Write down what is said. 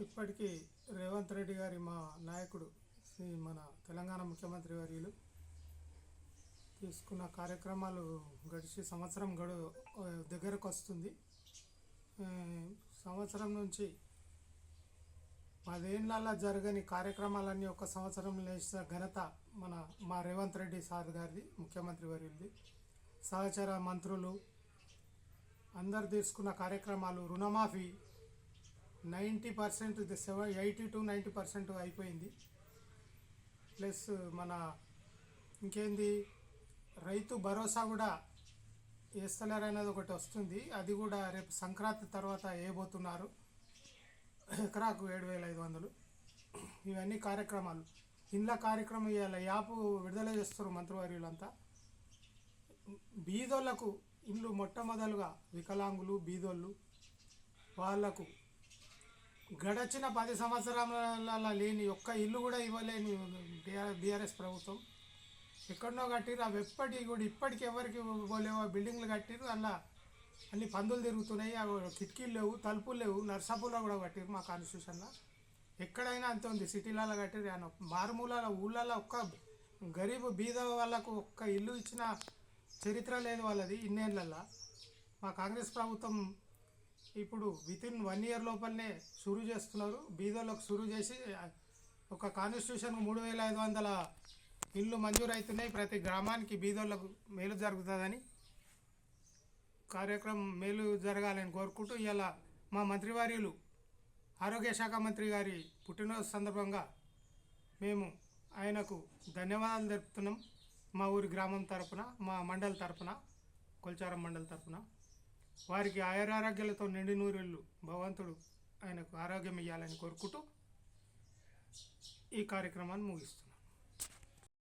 ఇప్పటికీ రేవంత్ రెడ్డి గారి మా నాయకుడు మన తెలంగాణ ముఖ్యమంత్రి వర్యులు తీసుకున్న కార్యక్రమాలు గడిచి సంవత్సరం దగ్గరకు వస్తుంది. సంవత్సరం నుంచి 10 ఏళ్ళ జరగని కార్యక్రమాలన్నీ ఒక సంవత్సరం చేసిన ఘనత మా రేవంత్ రెడ్డి సార్ గారిది, ముఖ్యమంత్రి వర్యులది. సహచర మంత్రులు అందరు తీసుకున్న కార్యక్రమాలు, రుణమాఫీ 90%, 80 to 90% అయిపోయింది. ప్లస్ ఇంకేంది, రైతు భరోసా కూడా వేస్తలేరనేది ఒకటి వస్తుంది. అది కూడా రేపు సంక్రాంతి తర్వాత వేయబోతున్నారు. ఎకరాకు 7,500. ఇవన్నీ కార్యక్రమాలు. ఇండ్ల కార్యక్రమం ఇవాళ యాప్ విడుదల చేస్తారు మంత్రివర్యులంతా. బీదోళ్లకు ఇల్లు మొట్టమొదలుగా వికలాంగులు, బీదోళ్ళు వాళ్లకు గడచిన 10 సంవత్సరాల లేని ఒక్క ఇల్లు కూడా ఇవ్వలేని బీఆర్ఎస్ ప్రభుత్వం. ఎక్కడనో కట్టిరు, అవి ఇప్పటికి ఎవరికి ఇవ్వలేవు. బిల్డింగ్లు కట్టిరు, అలా అన్ని పందులు తిరుగుతున్నాయి. అవి కిటికీలు లేవు, తలుపులు లేవు. నర్సాపూర్లో కూడా కట్టిరు మా కాన్స్టిట్యూషన్లో. ఎక్కడైనా అంత ఉంది. సిటీలలో కట్టిరు, మారుమూల ఊళ్ళల్లో ఒక్క గరీబ్ బీద వాళ్ళకు ఒక్క ఇల్లు ఇచ్చిన చరిత్ర లేదు వాళ్ళది ఇన్నేళ్ళల్లో. మా కాంగ్రెస్ ప్రభుత్వం ఇప్పుడు వితిన్ 1 year లోపలనే షురూ చేస్తున్నారు. బీదోళ్ళకు షురూ చేసి ఒక కాన్స్టిట్యూషన్కు 3,500 ఇళ్ళు మంజూరు అవుతున్నాయి. ప్రతి గ్రామానికి బీదోళ్ళకు మేలు జరుగుతుందని, కార్యక్రమం మేలు జరగాలని కోరుకుంటూ ఇలా మా మంత్రివర్యులు ఆరోగ్య శాఖ మంత్రి గారి పుట్టినరోజు సందర్భంగా మేము ఆయనకు ధన్యవాదాలు తెలుపుతున్నాం. మా ఊరి గ్రామం తరపున, మా మండలి తరపున, కొల్చారం మండలి తరపున వారికి ఆయురారోగ్యాలతో నిండి నూరేళ్ళు భగవంతుడు ఆయనకు ఆరోగ్యం ఇవ్వాలని కోరుకుంటూ ఈ కార్యక్రమాన్ని ముగిస్తున్నాం.